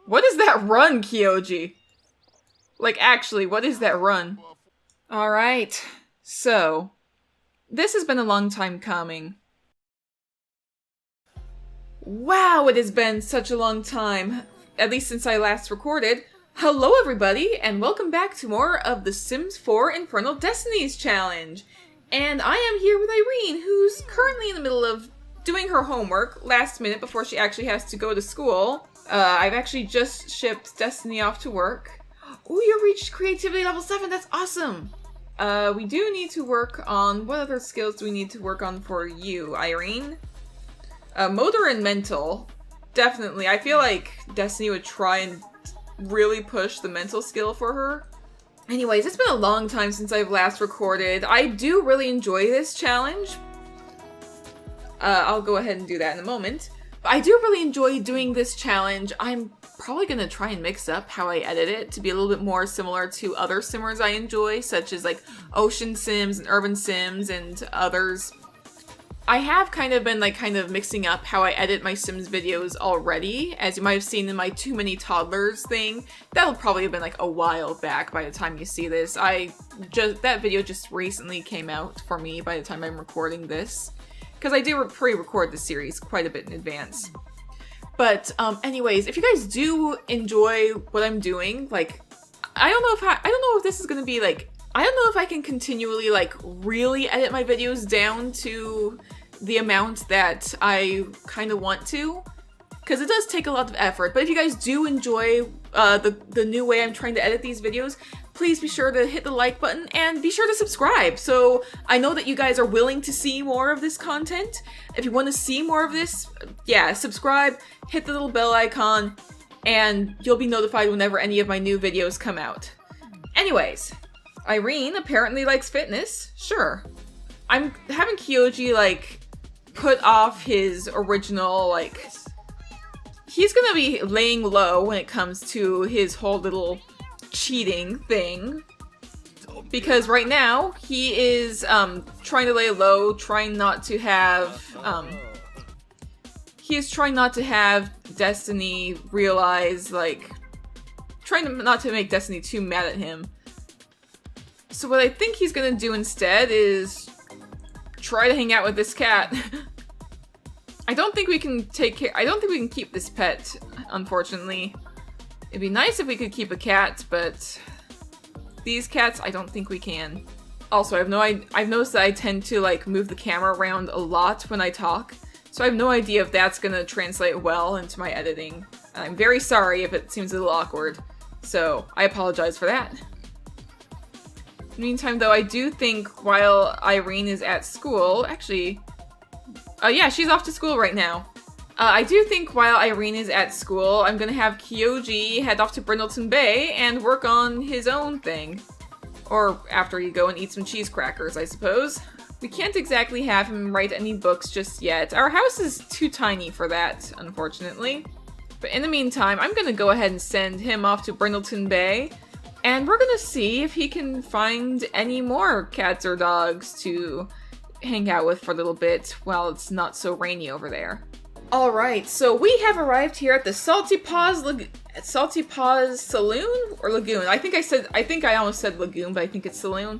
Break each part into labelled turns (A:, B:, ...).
A: What is that run, Kyoji? Like, actually, what is that run? Alright, so, this has been a long time coming. Wow, it has been such a long time, at least since I last recorded. Hello everybody, and welcome back to more of the Sims 4 Infernal Destinies challenge. And I am here with Irene, who's currently in the middle of doing her homework last minute before she actually has to go to school. I've actually just shipped Destiny off to work. Oh, you reached creativity level 7, that's awesome! We do need to work on, what other skills do we need to work on for you, Irene? Motor and mental, definitely. I feel like Destiny would try and really push the mental skill for her. Anyways, it's been a long time since I've last recorded. I do really enjoy this challenge. I'll go ahead and do that in a moment. But I do really enjoy doing this challenge. I'm probably gonna try and mix up how I edit it to be a little bit more similar to other simmers I enjoy, such as like Ocean Sims and Urban Sims and others. I have kind of been mixing up how I edit my Sims videos already, as you might have seen in my Too Many Toddlers thing. That'll probably have been like a while back by the time you see this. That video just recently came out for me by the time I'm recording this. Because I do pre-record the series quite a bit in advance. But anyways, if you guys do enjoy what I'm doing, like, I don't know if this is gonna be like, I don't know if I can continually like really edit my videos down to the amount that I kind of want to, because it does take a lot of effort. But if you guys do enjoy the new way I'm trying to edit these videos, please be sure to hit the like button and be sure to subscribe, so I know that you guys are willing to see more of this content. If you want to see more of this, yeah, subscribe, hit the little bell icon, and you'll be notified whenever any of my new videos come out. Anyways, Irene apparently likes fitness. Sure. I'm having Kyoji, like, put off his original, like... He's gonna be laying low when it comes to his whole little cheating thing. Because right now, he is, trying to lay low, trying not to have, he is trying not to have Destiny realize, like... Trying not to make Destiny too mad at him. So what I think he's gonna do instead is try to hang out with this cat. I don't think we can keep this pet, unfortunately. It'd be nice if we could keep a cat, but these cats, I don't think we can. Also, I've noticed that I tend to like move the camera around a lot when I talk, so I have no idea if that's gonna translate well into my editing. And I'm very sorry if it seems a little awkward, so I apologize for that. In the meantime, though, I do think while Irene is at school, actually, yeah, she's off to school right now. I do think while Irene is at school, I'm gonna have Kyoji head off to Brindleton Bay and work on his own thing. Or after you go and eat some cheese crackers, I suppose. We can't exactly have him write any books just yet. Our house is too tiny for that, unfortunately. But in the meantime, I'm gonna go ahead and send him off to Brindleton Bay. And we're gonna see if he can find any more cats or dogs to hang out with for a little bit while it's not so rainy over there. Alright, so we have arrived here at the Salty Paws Saloon? Or Lagoon? I think I almost said Lagoon, but I think it's Saloon.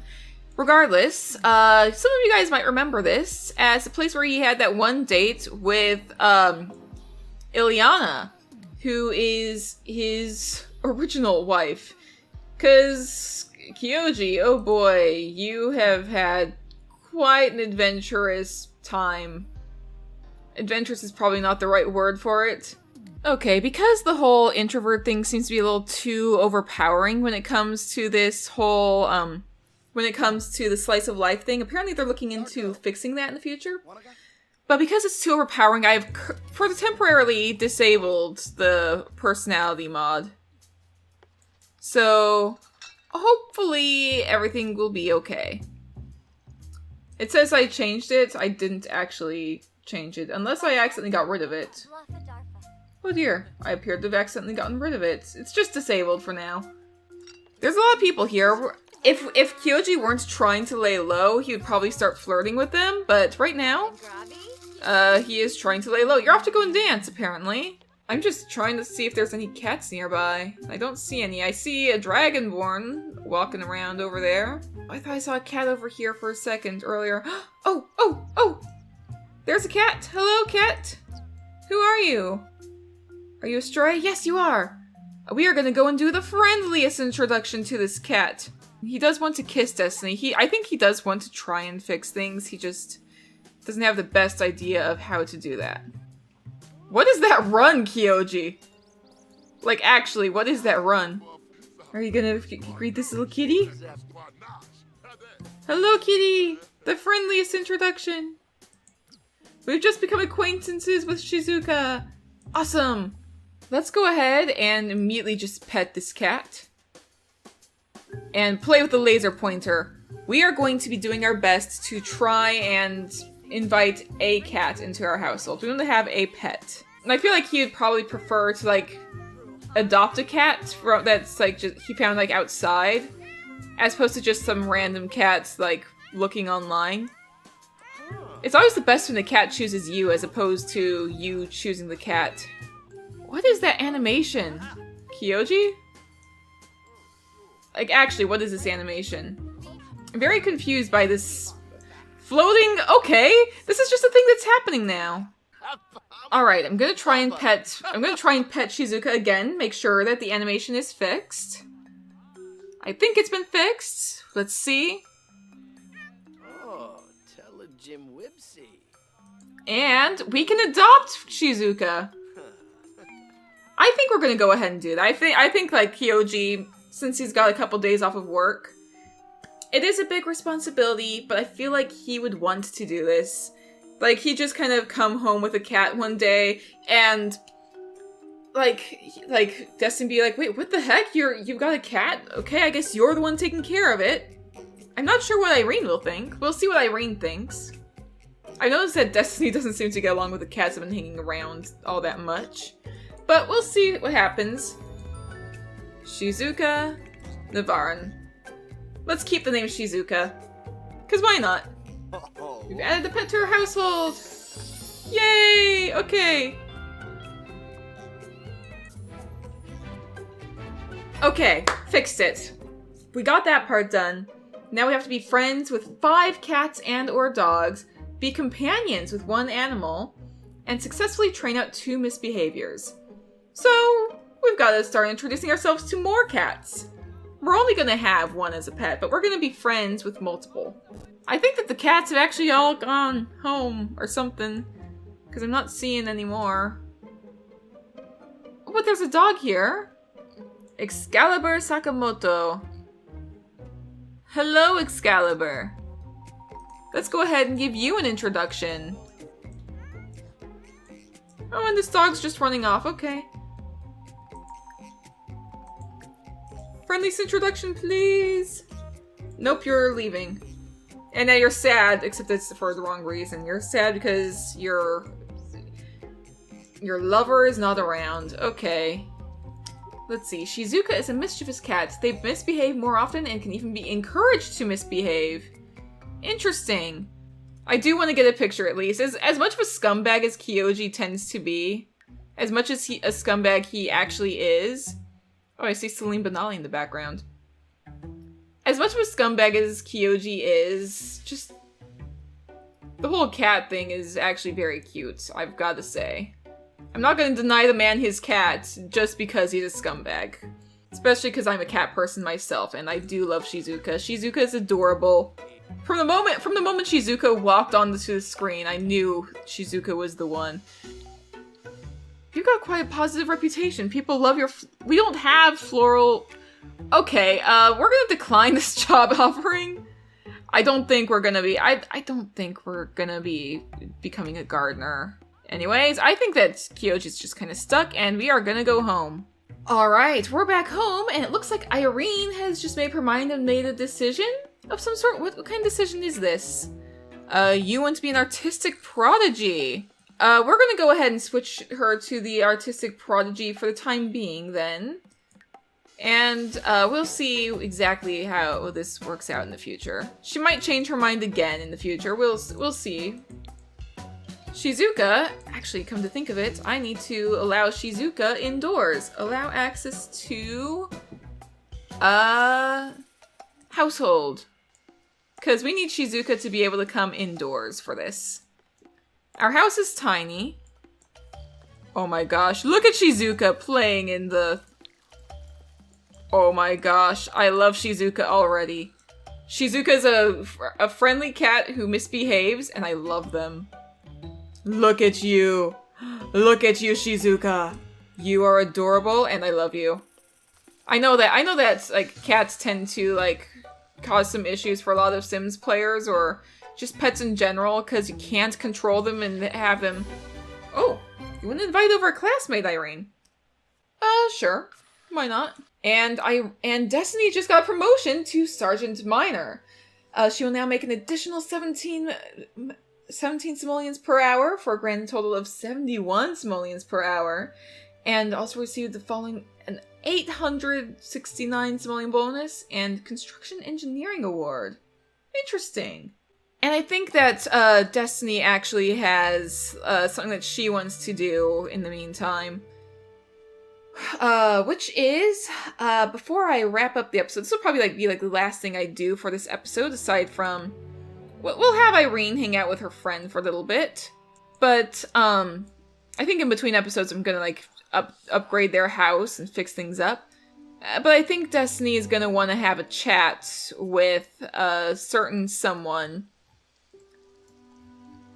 A: Regardless, some of you guys might remember this as the place where he had that one date with, Ileana, who is his original wife. 'Cause, Kyoji, oh boy, you have had quite an adventurous time. Adventurous is probably not the right word for it. Okay, because the whole introvert thing seems to be a little too overpowering when it comes to this whole, when it comes to the slice of life thing, apparently they're looking into fixing that in the future. But because it's too overpowering, I've temporarily disabled the personality mod. So, hopefully everything will be okay. It says I changed it. I didn't actually change it, unless I accidentally got rid of it. Oh dear, I appeared to have accidentally gotten rid of it. It's just disabled for now. There's a lot of people here. If Kyoji weren't trying to lay low, he would probably start flirting with them, but right now, he is trying to lay low. You're off to go and dance, apparently. I'm just trying to see if there's any cats nearby. I don't see any. I see a dragonborn walking around over there. I thought I saw a cat over here for a second earlier. Oh! There's a cat! Hello, cat! Who are you? Are you a stray? Yes, you are! We are gonna go and do the friendliest introduction to this cat. He does want to kiss Destiny. I think he does want to try and fix things. He just doesn't have the best idea of how to do that. What is that run, Kyoji? Like, actually, what is that run? Are you gonna greet this little kitty? Hello, kitty! The friendliest introduction! We've just become acquaintances with Shizuka! Awesome! Let's go ahead and immediately just pet this cat. And play with the laser pointer. We are going to be doing our best to try and invite a cat into our household. We want to have a pet. And I feel like he would probably prefer to, like, adopt a cat that's, like, just, he found, like, outside. As opposed to just some random cats, like, looking online. It's always the best when the cat chooses you as opposed to you choosing the cat. What is that animation? Kyoji? Like, actually, what is this animation? I'm very confused by this floating... Okay, this is just a thing that's happening now. Alright, I'm gonna try and pet Shizuka again, make sure that the animation is fixed. I think it's been fixed. Let's see.
B: Oh, tell a Jim Whipsy.
A: And we can adopt Shizuka. I think we're gonna go ahead and do that. I think like Kyoji, since he's got a couple days off of work, it is a big responsibility, but I feel like he would want to do this. Like, he just kind of come home with a cat one day, and like Destin be like, wait, what the heck? You've got a cat? Okay, I guess you're the one taking care of it. I'm not sure what Irene will think. We'll see what Irene thinks. I noticed that Destiny doesn't seem to get along with the cats that have been hanging around all that much. But we'll see what happens. Shizuka, Navaren. Let's keep the name Shizuka. Because why not? We've added the pet to our household! Yay! Okay. Okay, fixed it. We got that part done. Now we have to be friends with 5 cats and or dogs, be companions with 1 animal, and successfully train out 2 misbehaviors. So, we've got to start introducing ourselves to more cats. We're only going to have 1 as a pet, but we're going to be friends with multiple. I think that the cats have actually all gone home or something, because I'm not seeing any more. Oh, but there's a dog here. Excalibur Sakamoto. Hello, Excalibur. Let's go ahead and give you an introduction. Oh, and this dog's just running off. Okay. Friendliest introduction, please. Nope, you're leaving. And now you're sad, except it's for the wrong reason. You're sad because your lover is not around. Okay. Let's see. Shizuka is a mischievous cat. They misbehave more often and can even be encouraged to misbehave. Interesting. I do want to get a picture at least. As much of a scumbag as Kyoji tends to be, as much as a scumbag he actually is. Oh, I see Celine Benali in the background. As much of a scumbag as Kyoji is, just... the whole cat thing is actually very cute, I've got to say. I'm not going to deny the man his cat just because he's a scumbag. Especially because I'm a cat person myself, and I do love Shizuka. Shizuka is adorable. From the moment Shizuka walked onto the screen, I knew Shizuka was the one. You've got quite a positive reputation. People love your... We don't have floral... Okay, we're gonna decline this job offering. I don't think we're gonna be... I don't think we're gonna be becoming a gardener. Anyways, I think that Kyoji's just kind of stuck, and we are gonna go home. Alright, we're back home, and it looks like Irene has just made up her mind and made a decision of some sort. What kind of decision is this? You want to be an artistic prodigy. We're gonna go ahead and switch her to the artistic prodigy for the time being, then. And, we'll see exactly how this works out in the future. She might change her mind again in the future. We'll see. Shizuka, actually, come to think of it, I need to allow Shizuka indoors. Allow access to household. Because we need Shizuka to be able to come indoors for this. Our house is tiny. Oh my gosh, look at Shizuka playing in the... Oh my gosh, I love Shizuka already. Shizuka's a friendly cat who misbehaves, and I love them. Look at you. Look at you, Shizuka. You are adorable, and I love you. I know that like cats tend to like cause some issues for a lot of Sims players or just pets in general because you can't control them and have them. Oh, you want to invite over a classmate, Irene? Sure. Why not? And Destiny just got a promotion to Sergeant Minor. She will now make an additional 17 simoleons per hour for a grand total of 71 simoleons per hour, and also received the following: an 869 simoleon bonus and construction engineering award. Interesting. And I think that Destiny actually has something that she wants to do in the meantime. Which is, before I wrap up the episode, this will probably be the last thing I do for this episode, aside from, we'll have Irene hang out with her friend for a little bit, but, I think in between episodes I'm gonna, upgrade their house and fix things up, but I think Destiny is gonna want to have a chat with a certain someone.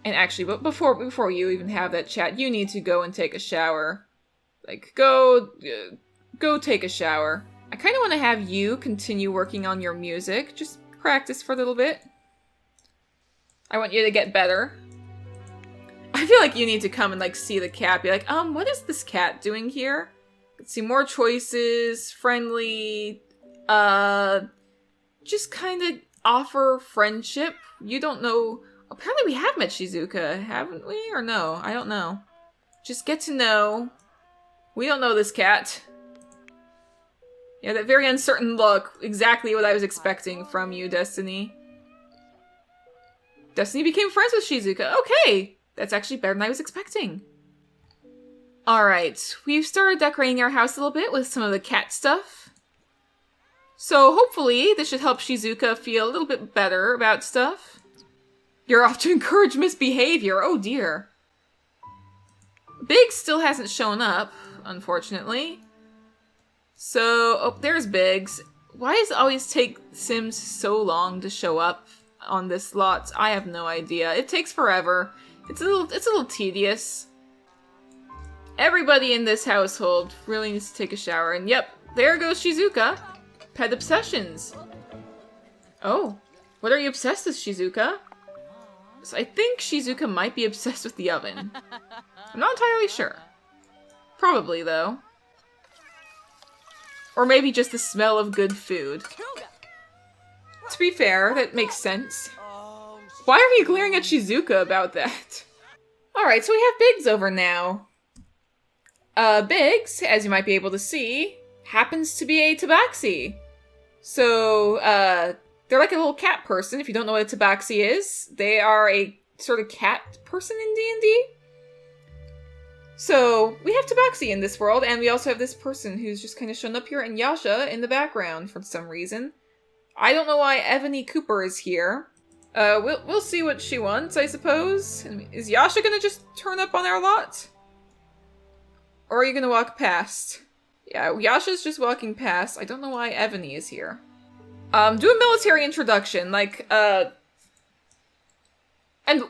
A: And actually, but before you even have that chat, you need to go and take a shower. Go take a shower. I kind of want to have you continue working on your music. Just practice for a little bit. I want you to get better. I feel like you need to come and, see the cat. Be like, what is this cat doing here? Let's see, more choices. Friendly. Just kind of offer friendship. You don't know. Apparently we have met Shizuka, haven't we? Or no? I don't know. Just get to know. We don't know this cat. Yeah, that very uncertain look. Exactly what I was expecting from you, Destiny. Destiny became friends with Shizuka. Okay! That's actually better than I was expecting. Alright, we've started decorating our house a little bit with some of the cat stuff. So hopefully this should help Shizuka feel a little bit better about stuff. You're off to encourage misbehavior. Oh dear. Biggs still hasn't shown up, unfortunately. So, oh, there's Biggs. Why does it always take Sims so long to show up on this lot? I have no idea. It takes forever. It's a little tedious. Everybody in this household really needs to take a shower. And yep, there goes Shizuka. Pet obsessions. Oh, what are you obsessed with, Shizuka? So I think Shizuka might be obsessed with the oven. I'm not entirely sure. Probably, though. Or maybe just the smell of good food. To be fair, that makes sense. Why are you glaring at Shizuka about that? Alright, so we have Biggs over now. Biggs, as you might be able to see, happens to be a tabaxi. So, they're like a little cat person. If you don't know what a tabaxi is, they are a sort of cat person in D&D. So, we have tabaxi in this world, and we also have this person who's just kind of shown up here, and Yasha in the background for some reason. I don't know why Ebony Cooper is here. We'll see what she wants, I suppose. Is Yasha gonna just turn up on our lot? Or are you gonna walk past? Yeah, Yasha's just walking past. I don't know why Ebony is here. Do a military introduction, and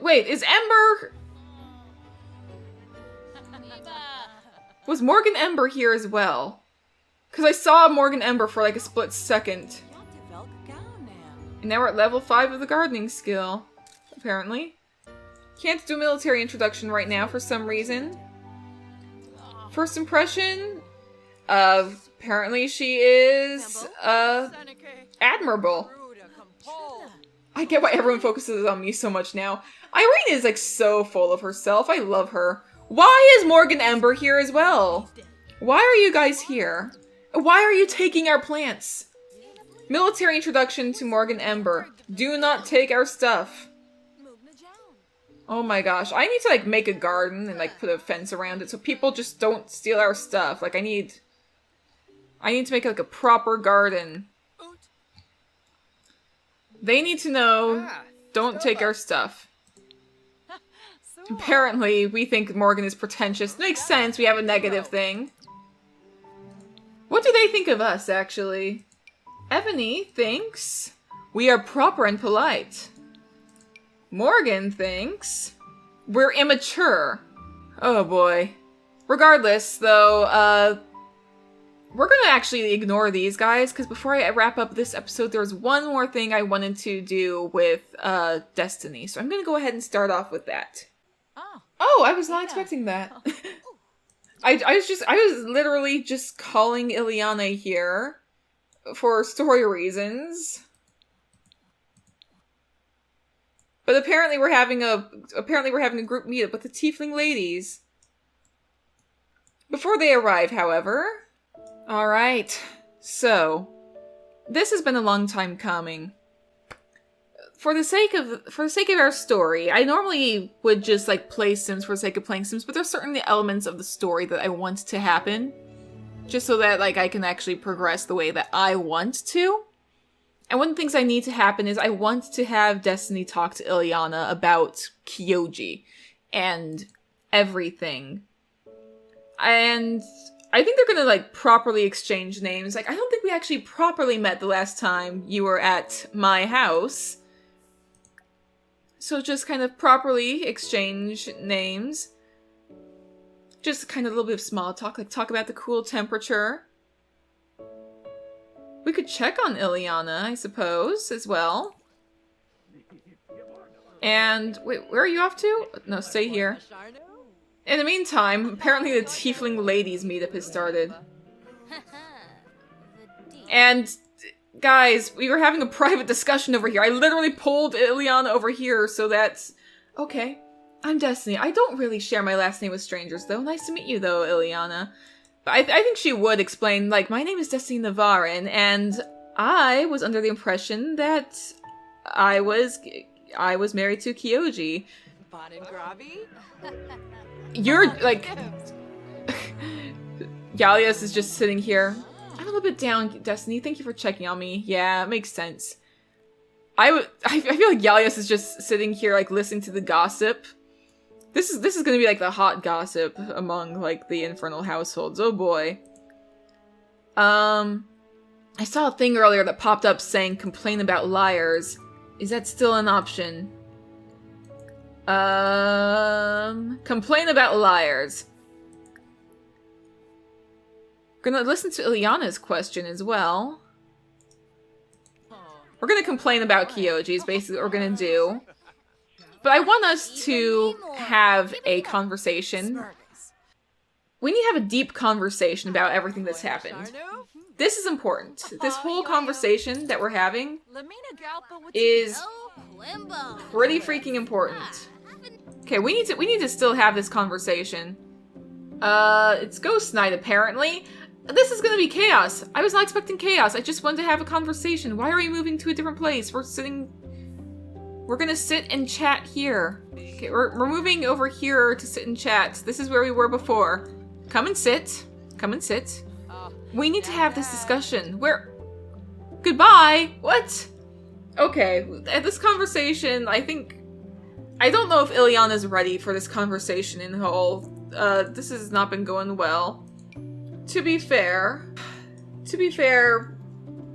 A: wait, is Ember... Was Morgan Ember here as well? Because I saw Morgan Ember for a split second. And now we're at level 5 of the gardening skill, apparently. Can't do a military introduction right now for some reason. First impression? Apparently she is, admirable. I get why everyone focuses on me so much now. Irene is, so full of herself. I love her. Why is Morgan Ember here as well? Why are you guys here? Why are you taking our plants? Military introduction to Morgan Ember. Do not take our stuff. Oh my gosh. I need to, like, make a garden and, like, put a fence around it so people just don't steal our stuff. Like, I need to make, like, a proper garden. They need to know, don't take our stuff. Apparently, we think Morgan is pretentious. Makes sense, we have a negative thing. What do they think of us, actually? Ebony thinks we are proper and polite. Morgan thinks we're immature. Oh boy. Regardless, though, we're gonna actually ignore these guys, because before I wrap up this episode, there's one more thing I wanted to do with, Destiny. So I'm gonna go ahead and start off with that. Oh, I was not expecting that. I was literally just calling Ileana here for story reasons. But apparently we're having a group meetup with the tiefling ladies. Before they arrive, however. Alright. So, this has been a long time coming. For the sake of our story, I normally would just, like, play Sims for the sake of playing Sims, but there's certain elements of the story that I want to happen. Just so that, like, I can actually progress the way that I want to. And one of the things I need to happen is I want to have Destiny talk to Ileana about Kyoji and everything. And I think they're gonna, like, properly exchange names. Like, I don't think we actually properly met the last time you were at my house. So just kind of properly exchange names. Just kind of a little bit of small talk, like talk about the cool temperature. We could check on Ileana, I suppose, as well. And, wait, where are you off to? No, stay here. In the meantime, apparently the tiefling ladies meetup has started. And, guys, we were having a private discussion over here. I literally pulled Ileana over here, so that's... Okay, I'm Destiny. I don't really share my last name with strangers, though. Nice to meet you, though, Ileana. But I think she would explain, like, my name is Destiny Navaren, and I was under the impression that I was married to Kyoji. You're, like... Yalias is just sitting here. I'm a little bit down, Destiny. Thank you for checking on me. Yeah, it makes sense. I feel like Yalias is just sitting here, like, listening to the gossip. This is gonna be, like, the hot gossip among, like, the Infernal households. Oh boy. I saw a thing earlier that popped up saying complain about liars. Is that still an option? Complain about liars. Gonna listen to Ileana's question as well. We're gonna complain about Kyoji is basically what we're gonna do. But I want us to have a conversation. We need to have a deep conversation about everything that's happened. This is important. This whole conversation that we're having is pretty freaking important. Okay, we need to still have this conversation. It's ghost night apparently. This is gonna be chaos. I was not expecting chaos. I just wanted to have a conversation. Why are we moving to a different place? We're gonna sit and chat here. Okay, we're moving over here to sit and chat. This is where we were before. Come and sit. Come and sit. We need to have this discussion. Goodbye! What? Okay, at this conversation, I don't know if Ileana's ready for this conversation in whole. This has not been going well. To be fair,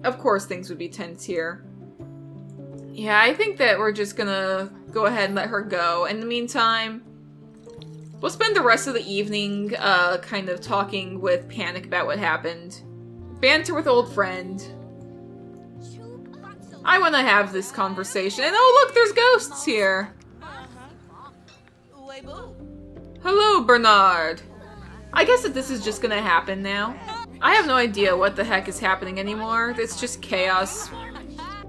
A: of course things would be tense here. Yeah, I think that we're just gonna go ahead and let her go. In the meantime, we'll spend the rest of the evening, kind of talking with Panic about what happened. Banter with old friend. I wanna have this conversation. And oh look, there's ghosts here! Hello, Bernard! I guess that this is just gonna happen now. I have no idea what the heck is happening anymore. It's just chaos.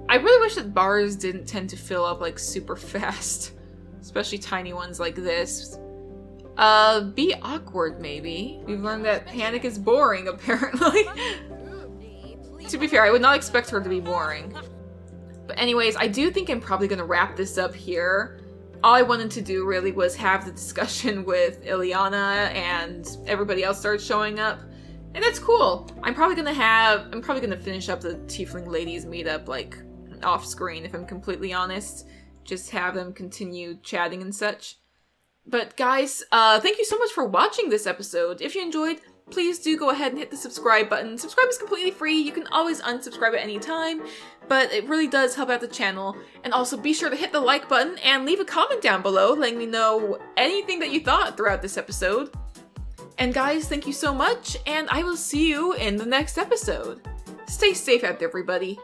A: I really wish that bars didn't tend to fill up, like, super fast. Especially tiny ones like this. Be awkward, maybe. We've learned that Panic is boring, apparently. To be fair, I would not expect her to be boring. But anyways, I do think I'm probably gonna wrap this up here. all I wanted to do really was have the discussion with Ileana, and everybody else started showing up. And that's cool. I'm probably gonna finish up the Tiefling Ladies meetup, like, off screen, if I'm completely honest. Just have them continue chatting and such. But guys, thank you so much for watching this episode. If you enjoyed, please do go ahead and hit the subscribe button. Subscribe is completely free. You can always unsubscribe at any time, but it really does help out the channel. And also be sure to hit the like button and leave a comment down below letting me know anything that you thought throughout this episode. And guys, thank you so much, and I will see you in the next episode. Stay safe out there, everybody.